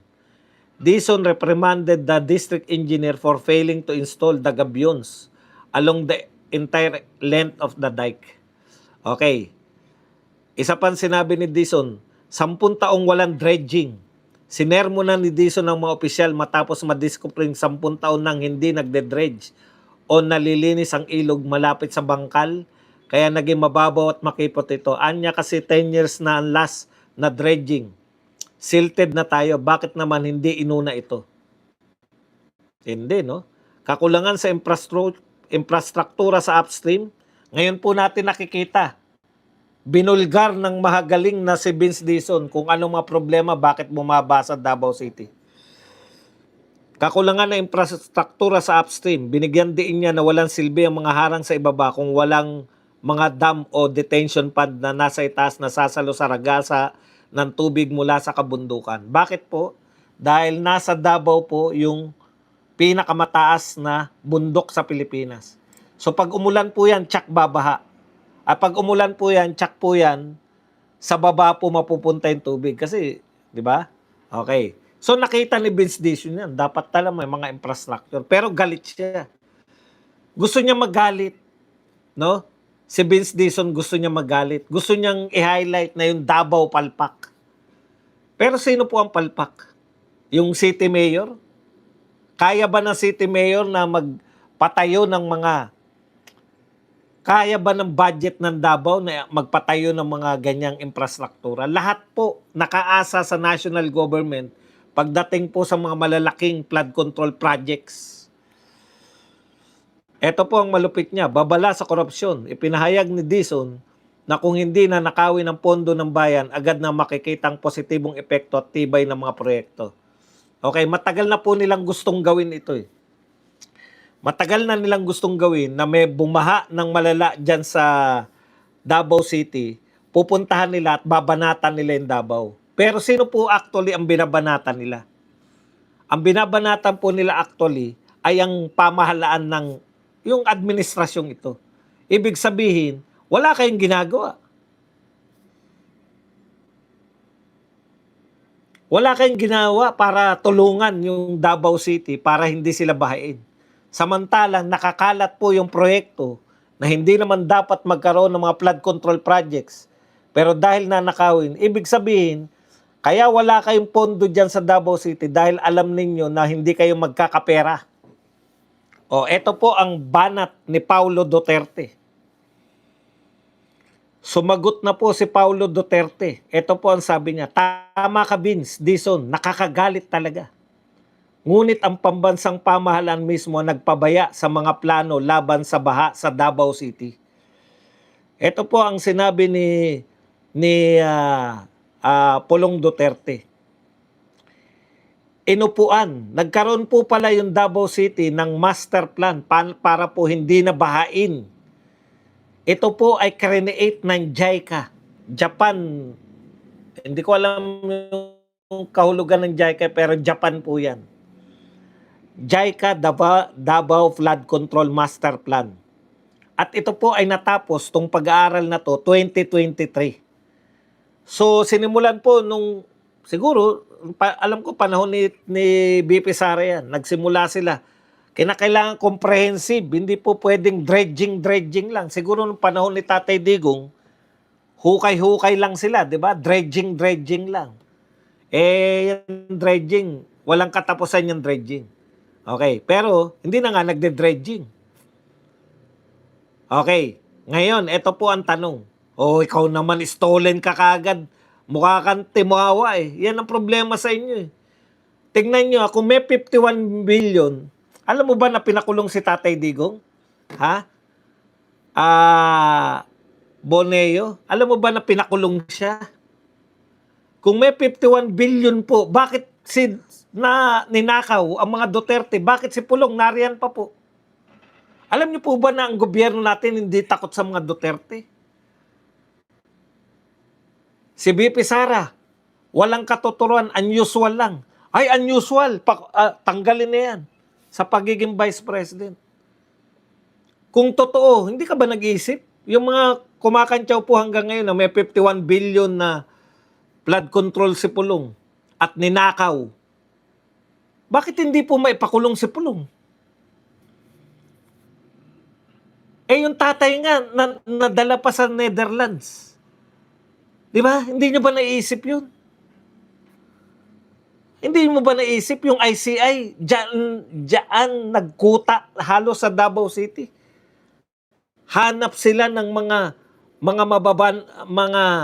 Dizon reprimanded the district engineer for failing to install the gabyons along the entire length of the dike. Okay. Isa pang sinabi ni Dizon, 10 taong walang dredging. Sinermo na ni Dizon ng mga opisyal matapos madiskupring 10 taon nang hindi nagde-dredge o nalilinis ang ilog malapit sa bangkal, kaya naging mababaw at makipot ito. Anya kasi 10 years na ang last na dredging. Silted na tayo. Bakit naman hindi inuna ito? Hindi, no? Kakulangan sa infrastruktura sa upstream. Ngayon po natin nakikita. Binulgar ng mahagaling na si Vince Dizon kung anong mga problema, bakit bumaba sa Davao City. Kakulangan na infrastruktura sa upstream. Binigyan din niya na walang silbi ang mga harang sa ibaba kung walang mga dam o detention pond na nasa itaas na sasalo sa ragasa ng tubig mula sa kabundukan. Bakit po? Dahil nasa Davao po yung pinakamataas na bundok sa Pilipinas. So pag umulan po yan, tsak babaha. At pag umulan po yan, tsak po yan, sa baba po mapupunta yung tubig. Kasi, di ba? Okay. So nakita ni Vince Dizon yan. Dapat talaga may mga infrastructure. Pero galit siya. Gusto niya magalit. No? Si Vince Dizon gusto niya magalit. Gusto niyang i-highlight na yung Davao palpak. Pero sino po ang palpak? Yung city mayor? Kaya ba ng city mayor na magpatayo ng mga Kaya ba ng budget ng Davao na magpatayo ng mga ganyang infrastruktura? Lahat po nakaasa sa national government pagdating po sa mga malalaking flood control projects. Ito po ang malupit niya, babala sa korupsyon. Ipinahayag ni Dizon na kung hindi na nakawin ng pondo ng bayan, agad na makikitang positibong epekto at tibay ng mga proyekto. Okay, matagal na po nilang gustong gawin ito eh. Matagal na nilang gustong gawin na may bumaha ng malala dyan sa Davao City, pupuntahan nila at babanatan nila yung Davao. Pero sino po actually ang binabanatan nila? Ang binabanatan po nila actually ay ang pamahalaan ng yung administrasyong ito. Ibig sabihin, wala kayong ginagawa. Wala kayong ginawa para tulungan yung Davao City para hindi sila bahain. Samantalang nakakalat po yung proyekto na hindi naman dapat magkaroon ng mga flood control projects. Pero dahil nanakawin, ibig sabihin, kaya wala kayong pondo dyan sa Davao City dahil alam ninyo na hindi kayo magkakapera. O, ito po ang banat ni Paulo Duterte. Sumagot na po si Paulo Duterte. Ito po ang sabi niya, tama ka Vince, Dizon, nakakagalit talaga. Ngunit ang pambansang pamahalaan mismo nagpabaya sa mga plano laban sa baha sa Davao City. Ito po ang sinabi ni Pulong Duterte. Inupuan, nagkaroon po pala yung Davao City ng master plan para po hindi na bahain. Ito po ay create ng JICA, Japan. Hindi ko alam yung kahulugan ng JICA pero Japan po yan. JICA Davao Flood Control Master Plan. At ito po ay natapos, tong pag-aaral na to, 2023. So, sinimulan po nung, siguro, alam ko panahon ni BP Sara yan, nagsimula sila. Kinakailangan comprehensive, hindi po pwedeng dredging lang. Siguro nung panahon ni Tatay Digong, hukay-hukay lang sila, di ba? Dredging lang. Yung dredging, walang katapusan yung dredging. Okay, pero hindi na nga nagde-dredging. Okay, ngayon, ito po ang tanong. Ikaw naman, stolen ka kagad. Mukha kang timuawa eh. Yan ang problema sa inyo eh. Tingnan nyo, kung may 51 billion, alam mo ba na pinakulong si Tatay Digong? Ha? Boneo, alam mo ba na pinakulong siya? Kung may 51 billion po, bakit ninakaw ang mga Duterte? Bakit si Pulong nariyan pa po? Alam niyo po ba na ang gobyerno natin hindi takot sa mga Duterte? Si BP Sara, walang katuturuan, unusual lang. Ay, unusual, tanggalin na yan sa pagiging Vice President. Kung totoo, hindi ka ba nag-iisip? Yung mga kumakantyaw po hanggang ngayon na may 51 billion na flood control si Pulong at ninakaw. Bakit hindi po maipakulong si Pulong? Yung tatay nga, nadala pa sa Netherlands. Di ba? Hindi nyo ba naisip yun? Hindi mo ba naisip yung ICI, diyan nagkuta halos sa Davao City? Hanap sila ng mga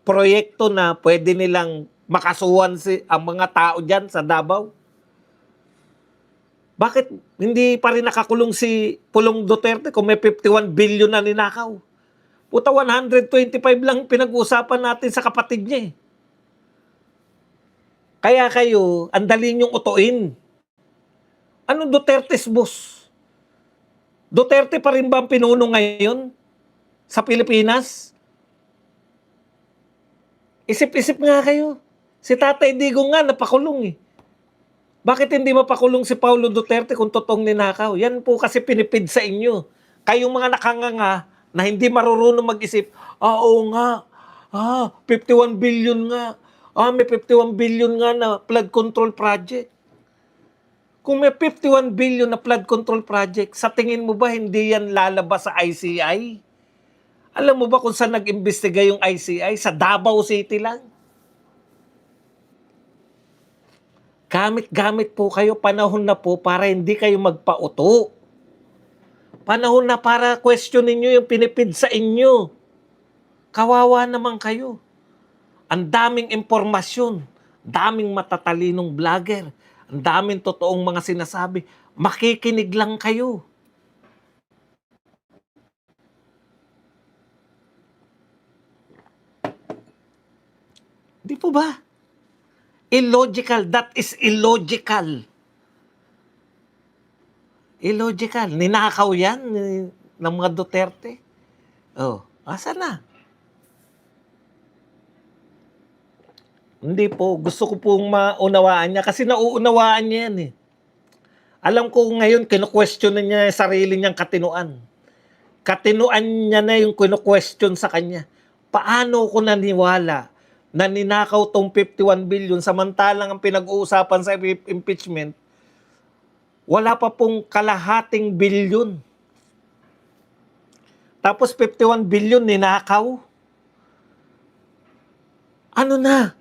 proyekto na pwede nilang makasuhan ang mga tao dyan sa Davao. Bakit hindi pa rin nakakulong si Pulong Duterte kung may 51 billion na ninakaw? Puta, 125 lang pinag-uusapan natin sa kapatid niya eh. Kaya kayo, ang dali niyong utuin. Anong Duterte's boss? Duterte pa rin ba ang pinuno ngayon sa Pilipinas? Isip-isip nga kayo. Si Tatay Digong nga napakulong eh. Bakit hindi mapakulong si Paulo Duterte kung totoong ninakaw? Yan po kasi pinipid sa inyo. Kayong mga nakanganga na hindi marunong mag-isip, oo nga, 51 billion nga, may 51 billion nga na flood control project. Kung may 51 billion na flood control project, sa tingin mo ba hindi yan lalabas sa ICI? Alam mo ba kung saan nag-imbestiga yung ICI? Sa Davao City lang. Gamit-gamit po kayo, panahon na po para hindi kayo magpauto. Panahon na para questionin nyo yung pinipid sa inyo. Kawawa naman kayo. Ang daming impormasyon, daming matatalinong vlogger, ang daming totoong mga sinasabi. Makikinig lang kayo. Di po ba? Illogical. That is illogical. Illogical. Ninakaw yan ng mga Duterte. Oh, asa na? Hindi po. Gusto ko pong maunawaan niya kasi nauunawaan niya yan eh. Alam ko ngayon, kinu-question na niya yung sarili niyang katinuan. Katinuan niya na yung kinu-question sa kanya. Paano ko naniwala na ninakaw tong 51 billion samantalang ang pinag-uusapan sa impeachment, wala pa pong kalahating bilyon. Tapos 51 billion ninakaw. Ano na?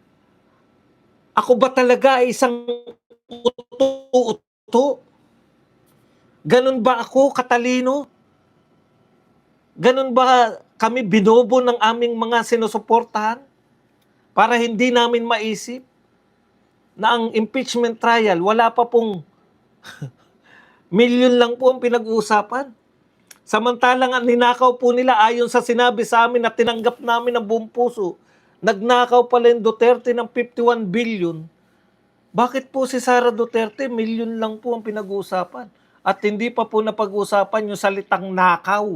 Ako ba talaga ay isang uto-uto? Ganun ba ako katalino? Ganun ba kami binobo ng aming mga sinusuportahan? Para hindi namin maisip na ang impeachment trial, wala pa pong milyon lang po ang pinag-uusapan. Samantalang ang ninakaw po nila ayon sa sinabi sa amin na tinanggap namin ng buong puso, nagnakaw pala yung Duterte ng 51 billion. Bakit po si Sara Duterte, milyon lang po ang pinag-uusapan? At hindi pa po napag-uusapan yung salitang nakaw.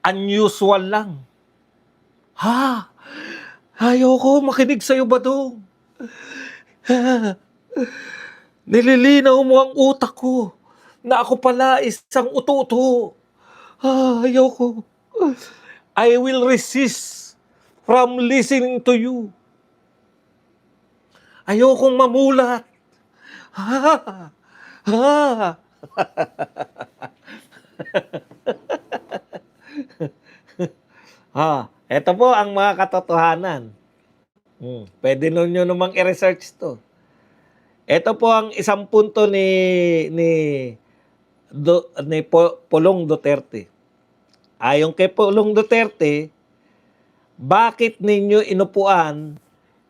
Unusual lang. Ha? Ayoko makinig sa'yo ba dong? Nililinaw mo ang utak ko na ako pala isang uto-uto. Ayoko. I will resist from listening to you. Ayokong mamulat. Ito po ang mga katotohanan. Pwede nyo namang i-research to. Ito po ang isang punto ni Pulong Duterte. Ayon kay Pulong Duterte, bakit ninyo inupuan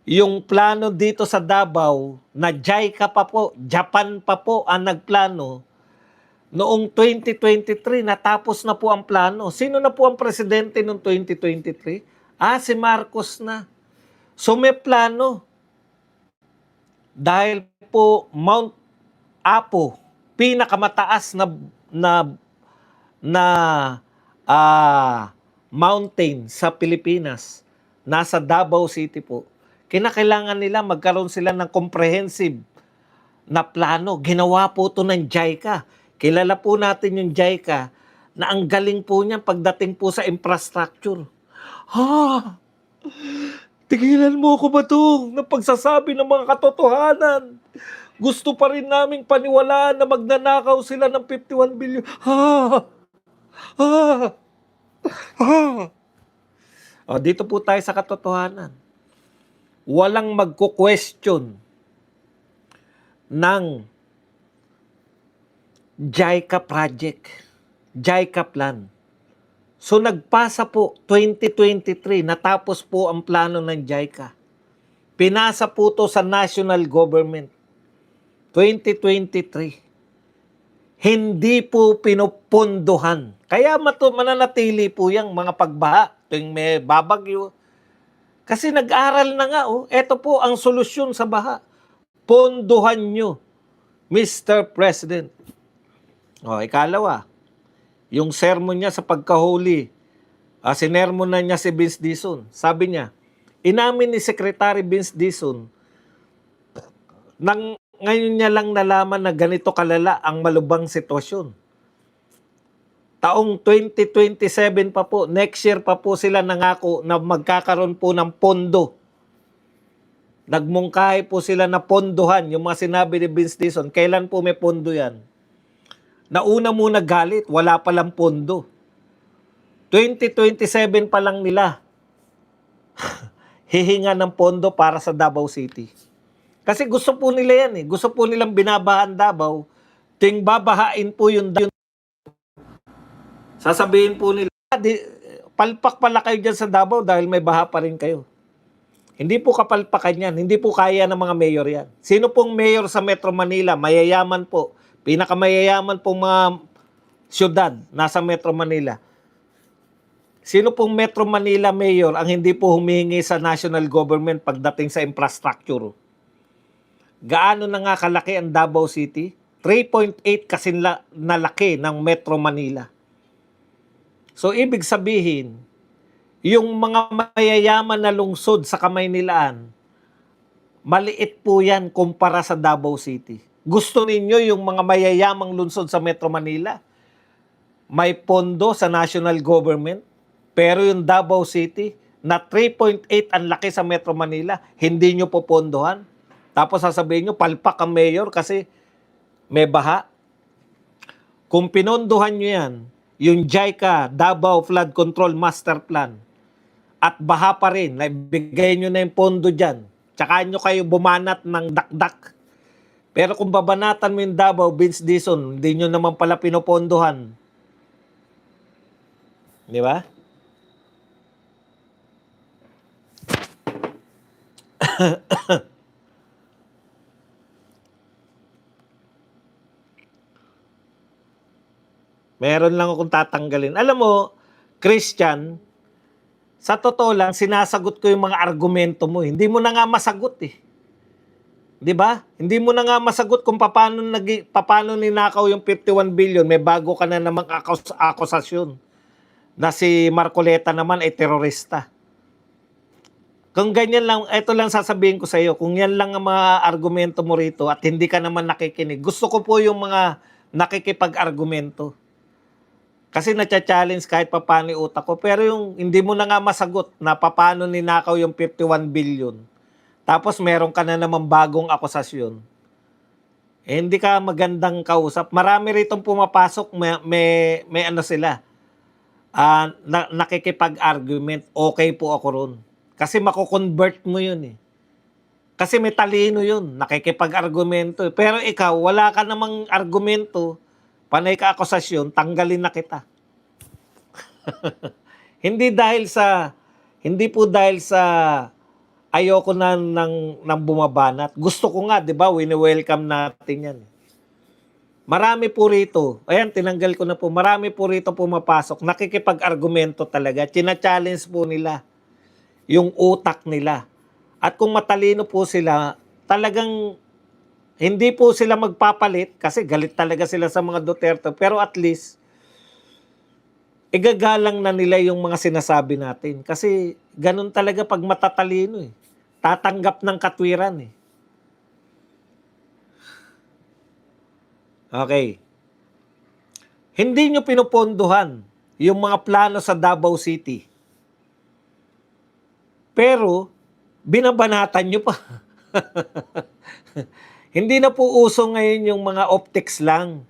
yung plano dito sa Davao na JICA pa po, Japan pa po ang nagplano noong 2023, natapos na po ang plano. Sino na po ang presidente noong 2023? Si Marcos na. So may plano. Dahil po Mount Apo, pinakamataas na mountain sa Pilipinas, nasa Davao City po. Kinakailangan nila magkaroon sila ng comprehensive na plano. Ginawa po ito ng JICA. Kilala po natin yung JICA na ang galing po niya pagdating po sa infrastructure. Tigilan mo ako ba ito ng pagsasabi ng mga katotohanan? Gusto pa rin naming paniwalaan na magnanakaw sila ng 51 billion. Dito po tayo sa katotohanan. Walang magko-question ng JICA project, JICA plan. So nagpasa po 2023, natapos po ang plano ng JICA. Pinasa po to sa national government 2023. Hindi po pinupunduhan. Kaya mananatili po yung mga pagbaha tuwing may babagyo. Kasi nag-aral na nga, eto po ang solusyon sa baha. Ponduhan nyo, Mr. President. Ikalawa, yung sermon niya sa pagkahuli, sinermon na niya si Vince Dizon. Sabi niya, inamin ni Secretary Vince Dizon, ngayon niya lang nalaman na ganito kalala ang malubhang sitwasyon. Taong 2027 pa po, next year pa po sila nangako na magkakaroon po ng pondo. Nagmungkahi po sila na pondohan, yung mga sinabi ni Vince Dizon. Kailan po may pondo yan? Nauna muna galit, wala palang pondo. 2027 pa lang nila hihinga ng pondo para sa Davao City. Kasi gusto po nila yan eh. Gusto po nilang binabahan Davao. Ting babahain po yung Sasabihin po nila, palpak pala kayo dyan sa Davao dahil may baha pa rin kayo. Hindi po kapalpakan yan. Hindi po kaya ng mga mayor yan. Sino pong mayor sa Metro Manila? Mayayaman po. Pinakamayayaman pong mga syudad nasa Metro Manila. Sino pong Metro Manila mayor ang hindi po humihingi sa national government pagdating sa infrastructure? Gaano na nga kalaki ang Davao City? 3.8 kasi na laki ng Metro Manila. So, ibig sabihin, yung mga mayayaman na lungsod sa Kamaynilaan, maliit po yan kumpara sa Davao City. Gusto ninyo yung mga mayayamang lungsod sa Metro Manila? May pondo sa national government, pero yung Davao City, na 3.8 ang laki sa Metro Manila, hindi nyo popondohan. Tapos sasabihin nyo, palpak ang mayor kasi may baha. Kung pinondohan nyo yan, yung JICA, Davao Flood Control Master Plan, at baha pa rin, naibigay nyo na yung pondo dyan. Tsaka nyo kayo bumanat ng dakdak. Pero kung babanatan mo yung Davao, Vince Dizon, hindi nyo naman pala pinopondohan. Di ba? Meron lang akong tatanggalin. Alam mo, Christian, sa totoo lang, sinasagot ko yung mga argumento mo. Hindi mo na nga masagot eh. 'Di ba? Hindi mo na nga masagot kung paano ninakaw yung 51 billion. May bago ka na namang akusasyon na si Marcoleta naman ay terorista. Kung ganyan lang, ito lang sasabihin ko sa iyo, kung yan lang ang mga argumento mo rito at hindi ka naman nakikinig, gusto ko po yung mga nakikipag-argumento. Kasi na-challenge kahit papaano yung utak ko. Pero yung hindi mo na nga masagot na paano ninakaw yung 51 billion. Tapos meron ka na namang bagong akusasyon. Eh, hindi ka magandang kausap. Marami ritong pumapasok, may ano sila. Nakikipag-argument. Okay po ako ron. Kasi mako-convert mo yun eh. Kasi may talino yun. Nakikipag-argumento. Pero ikaw, wala ka namang argumento. Panay ka akusasyon, tanggalin na kita. Hindi po dahil sa ayoko na ng bumabanat. Gusto ko nga, 'di ba? Wini-welcome natin 'yan. Marami po rito. Ayan, tinanggal ko na po. Marami po rito pumapasok. Nakikipag-argumento talaga. China-challenge po nila yung utak nila. At kung matalino po sila, talagang hindi po sila magpapalit kasi galit talaga sila sa mga Duterte. Pero at least, igagalang na nila yung mga sinasabi natin. Kasi ganun talaga pag matatalino eh. Tatanggap ng katwiran eh. Okay. Hindi nyo pinupondohan yung mga plano sa Davao City. Pero, binabanatan nyo pa. Hindi na po uso ngayon yung mga optics lang.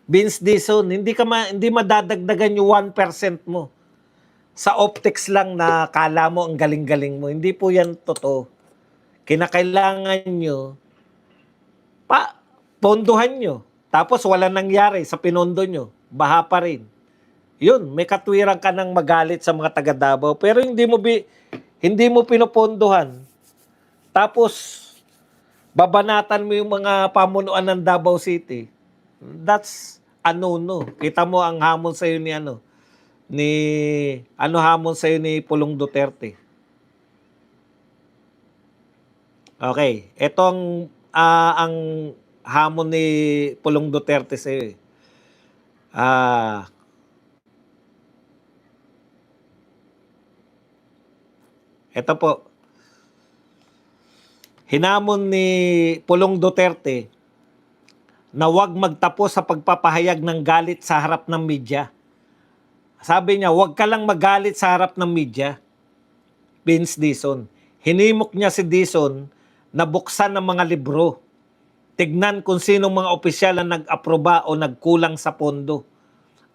Vince Dizon, hindi madadagdagan yung 1% mo. Sa optics lang na kala mo ang galing-galing mo. Hindi po yan totoo. Kinakailangan nyo, pondohan nyo. Tapos wala nangyari sa pinondo nyo. Baha pa rin. Yun, may katwiran ka ng magalit sa mga taga Davao. Pero hindi mo pinopondohan. Tapos, babanatan mo yung mga pamunuan ng Davao City. That's a no-no. Kita mo ang hamon sa'yo hamon sa'yo ni Pulong Duterte. Okay. Ito ang hamon ni Pulong Duterte sa'yo. Ito po. Hinamon ni Pulong Duterte na huwag magtapos sa pagpapahayag ng galit sa harap ng media. Sabi niya, huwag ka lang magalit sa harap ng media. Vince Dizon. Hinimok niya si Dizon na buksan ng mga libro. Tignan kung sinong mga opisyal ang nag-aproba o nagkulang sa pondo.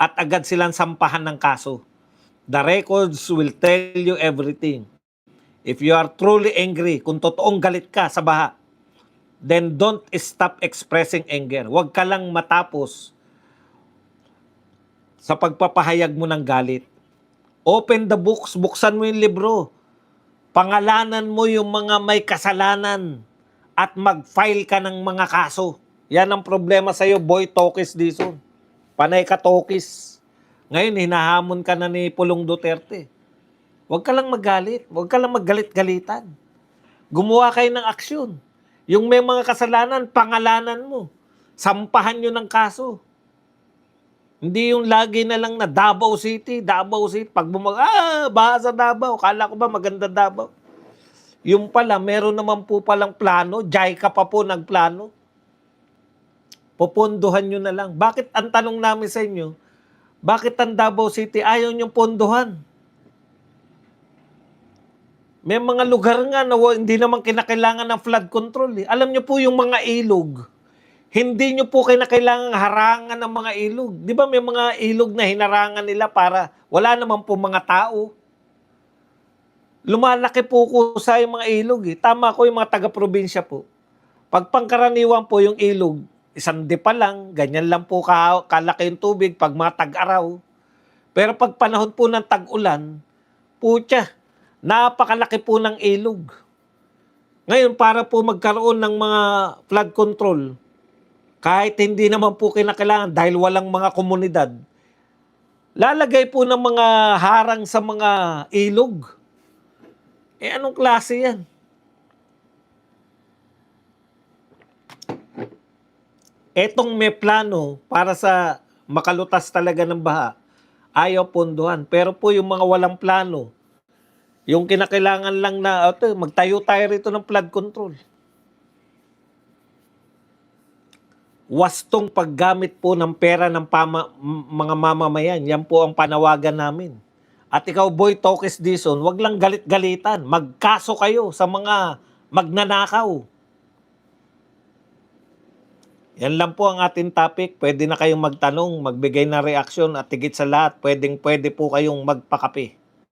At agad silang sampahan ng kaso. The records will tell you everything. If you are truly angry, kung totoong galit ka sa baha, then don't stop expressing anger. Huwag ka lang matapos sa pagpapahayag mo ng galit. Open the books, buksan mo yung libro. Pangalanan mo yung mga may kasalanan at mag-file ka ng mga kaso. Yan ang problema sa'yo, boy Tokis Dizon. Panay ka Tokis. Ngayon, hinahamon ka na ni Pulong Duterte. Huwag ka lang magalit. Huwag ka lang maggalit-galitan. Gumawa kayo ng aksyon. Yung may mga kasalanan, pangalanan mo. Sampahan nyo ng kaso. Hindi yung lagi na lang na Davao City. Pag baha sa Davao. Kala ko ba maganda Davao? Yung pala, meron naman po palang plano. JICA pa po nagplano. Popondohan nyo na lang. Bakit ang tanong namin sa inyo, bakit ang Davao City ayaw nyong pondohan? May mga lugar nga na hindi naman kinakailangan ng flood control. Alam nyo po yung mga ilog, hindi nyo po kinakailangan harangan ng mga ilog. Di ba may mga ilog na hinarangan nila para wala naman po mga tao? Lumalaki po ko sa yung mga ilog. Tama ko yung mga taga-probinsya po. Pag pangkaraniwan po yung ilog, isang dipa lang, ganyan lang po kalaki yung tubig pag mga tag-araw. Pero pag panahon po ng tag-ulan, putya, napakalaki po ng ilog. Ngayon, para po magkaroon ng mga flood control, kahit hindi naman po kinakailangan dahil walang mga komunidad, lalagay po ng mga harang sa mga ilog. Anong klase yan? Etong may plano para sa makalutas talaga ng baha, ayaw pondohan. Pero po yung mga walang plano, yung kinakailangan lang na magtayo tayo rito ng flood control. Wastong paggamit po ng pera ng mga mamamayan. Yan po ang panawagan namin. At ikaw, boy Tokis Dizon, wag lang galit-galitan. Magkaso kayo sa mga magnanakaw. Yan lang po ang ating topic. Pwede na kayong magtanong, magbigay ng reaksyon at higit sa lahat, pwede po kayong magpakape.